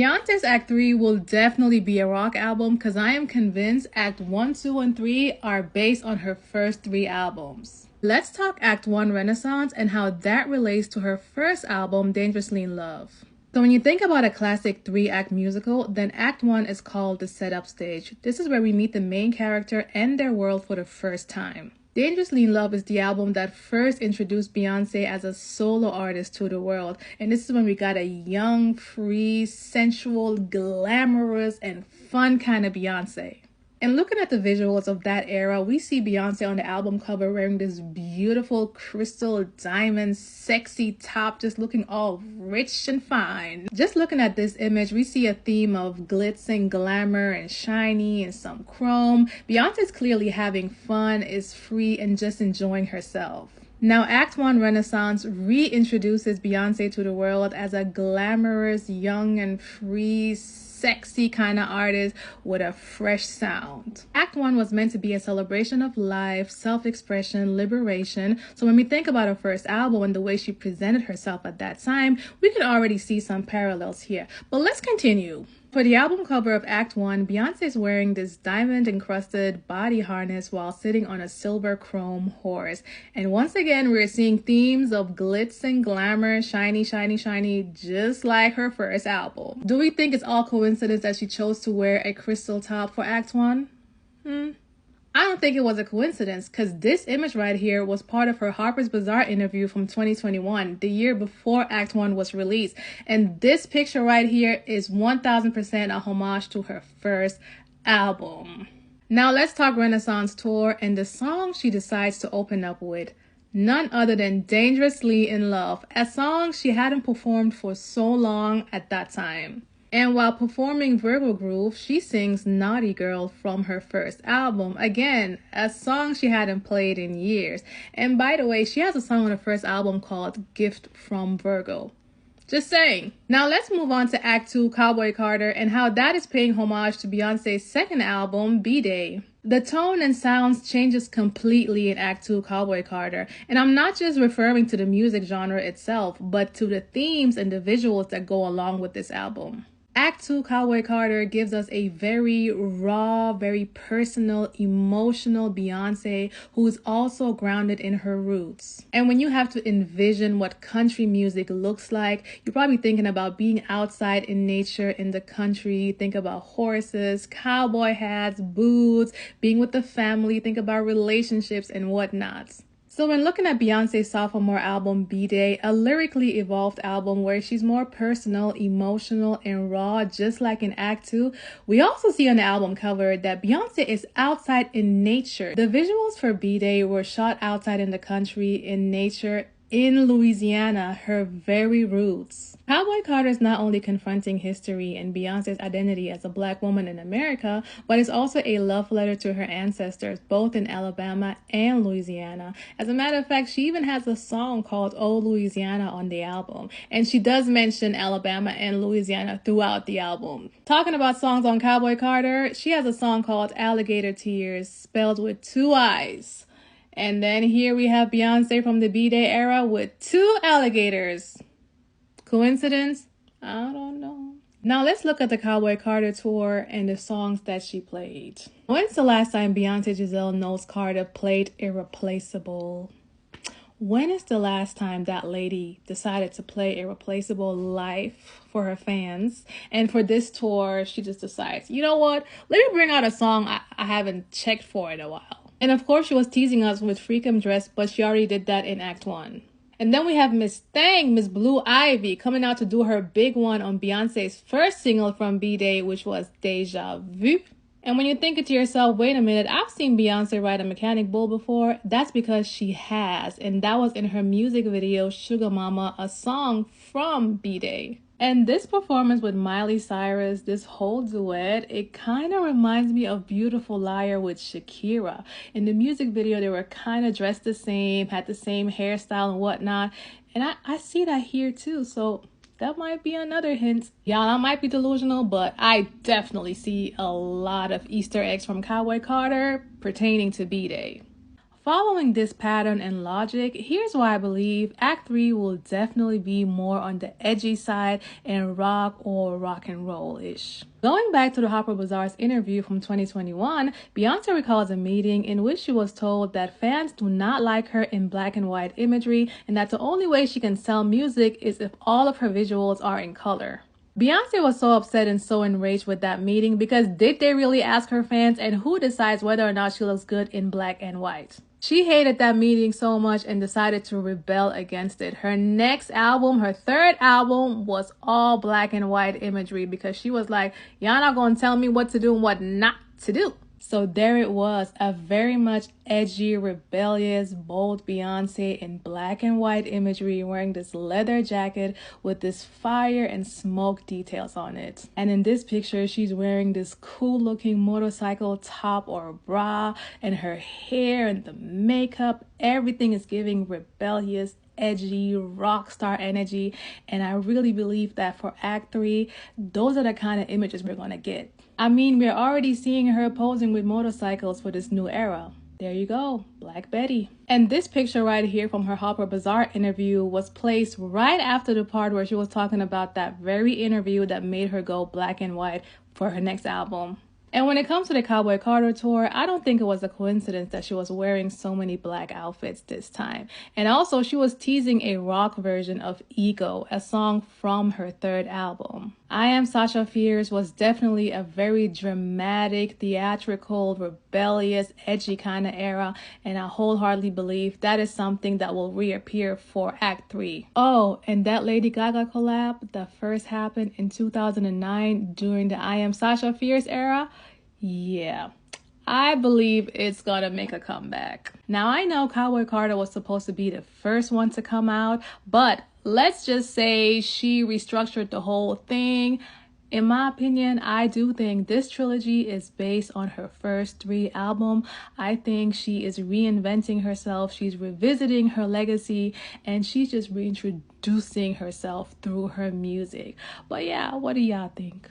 Beyonce's Act 3 will definitely be a rock album because I am convinced Act 1, 2, and 3 are based on her first 3 albums. Let's talk Act 1 Renaissance and how that relates to her first album, Dangerously in Love. So when you think about a classic 3-act musical, then Act 1 is called the setup stage. This is where we meet the main character and their world for the first time. Dangerously in Love is the album that first introduced Beyoncé as a solo artist to the world. And this is when we got a young, free, sensual, glamorous, and fun kind of Beyoncé. And looking at the visuals of that era, we see Beyoncé on the album cover wearing this beautiful crystal diamond sexy top, just looking all rich and fine. Just looking at this image, we see a theme of glitz and glamour and shiny and some chrome. Beyoncé's clearly having fun, is free, and just enjoying herself. Now, Act 1 Renaissance reintroduces Beyoncé to the world as a glamorous, young and free, sexy kind of artist with a fresh sound. Act 1 was meant to be a celebration of life, self-expression, liberation. So when we think about her first album and the way she presented herself at that time, we can already see some parallels here. But let's continue. For the album cover of Act 1, Beyoncé is wearing this diamond-encrusted body harness while sitting on a silver chrome horse. And once again, we're seeing themes of glitz and glamour, shiny, shiny, shiny, just like her first album. Do we think it's all coincidence that she chose to wear a crystal top for Act 1? I don't think it was a coincidence because this image right here was part of her Harper's Bazaar interview from 2021, the year before Act 1 was released. And this picture right here is 1000% a homage to her first album. Now let's talk Renaissance Tour and the song she decides to open up with. None other than Dangerously in Love, a song she hadn't performed for so long at that time. And while performing Virgo Groove, she sings Naughty Girl from her first album. Again, a song she hadn't played in years. And by the way, she has a song on her first album called Gift from Virgo. Just saying. Now let's move on to Act 2, Cowboy Carter, and how that is paying homage to Beyonce's second album, B-Day. The tone and sounds changes completely in Act 2, Cowboy Carter. And I'm not just referring to the music genre itself, but to the themes and the visuals that go along with this album. Act 2, Cowboy Carter gives us a very raw, very personal, emotional Beyoncé who is also grounded in her roots. And when you have to envision what country music looks like, you're probably thinking about being outside in nature in the country. Think about horses, cowboy hats, boots, being with the family. Think about relationships and whatnot. So when looking at Beyonce's sophomore album, B-Day, a lyrically evolved album where she's more personal, emotional, and raw, just like in Act 2, we also see on the album cover that Beyonce is outside in nature. The visuals for B-Day were shot outside in the country, in nature, in Louisiana, her very roots. Cowboy Carter is not only confronting history and Beyonce's identity as a Black woman in America, but it's also a love letter to her ancestors, both in Alabama and Louisiana. As a matter of fact, she even has a song called Oh Louisiana on the album, and she does mention Alabama and Louisiana throughout the album. Talking about songs on Cowboy Carter, she has a song called Alligator Tears, spelled with 2 I's. And then here we have Beyonce from the B-Day era with 2 alligators. Coincidence? I don't know. Now let's look at the Cowboy Carter tour and the songs that she played. When's the last time Beyonce Giselle Knowles Carter played Irreplaceable? When is the last time that lady decided to play Irreplaceable live for her fans? And for this tour, she just decides, you know what? Let me bring out a song I haven't checked for in a while. And of course, she was teasing us with Freakum Dress, but she already did that in Act 1. And then we have Miss Thang, Miss Blue Ivy, coming out to do her big one on Beyonce's first single from B-Day, which was Deja Vu. And when you're thinking to yourself, wait a minute, I've seen Beyonce ride a mechanic bull before, that's because she has. And that was in her music video, Sugar Mama, a song from B-Day. And this performance with Miley Cyrus, this whole duet, it kind of reminds me of Beautiful Liar with Shakira. In the music video, they were kind of dressed the same, had the same hairstyle and whatnot. And I see that here too, so that might be another hint. Y'all, I might be delusional, but I definitely see a lot of Easter eggs from Cowboy Carter pertaining to B-Day. Following this pattern and logic, here's why I believe Act 3 will definitely be more on the edgy side and rock or rock and roll-ish. Going back to the Harper Bazaar's interview from 2021, Beyoncé recalls a meeting in which she was told that fans do not like her in black and white imagery and that the only way she can sell music is if all of her visuals are in color. Beyoncé was so upset and so enraged with that meeting because did they really ask her fans, and who decides whether or not she looks good in black and white? She hated that meeting so much and decided to rebel against it. Her next album, her third album, was all black and white imagery because she was like, y'all not gonna tell me what to do and what not to do. So there it was, a very much edgy, rebellious, bold Beyoncé in black and white imagery wearing this leather jacket with this fire and smoke details on it. And in this picture, she's wearing this cool looking motorcycle top or bra, and her hair and the makeup, everything is giving rebellious, edgy rock star energy. And I really believe that for Act 3, those are the kind of images we're gonna get. I mean, we're already seeing her posing with motorcycles for this new era. There you go, Black Betty. And this picture right here from her Harper Bazaar interview was placed right after the part where she was talking about that very interview that made her go black and white for her next album. And when it comes to the Cowboy Carter tour, I don't think it was a coincidence that she was wearing so many black outfits this time. And also, she was teasing a rock version of Ego, a song from her third album. I Am Sasha Fierce was definitely a very dramatic, theatrical, rebellious, edgy kind of era, and I wholeheartedly believe that is something that will reappear for Act 3. Oh, and that Lady Gaga collab that first happened in 2009 during the I Am Sasha Fierce era, yeah, I believe it's gonna make a comeback. Now, I know Cowboy Carter was supposed to be the first one to come out, but let's just say she restructured the whole thing. In my opinion, I do think this trilogy is based on her first 3 albums. I think she is reinventing herself, she's revisiting her legacy, and she's just reintroducing herself through her music. But yeah, what do y'all think?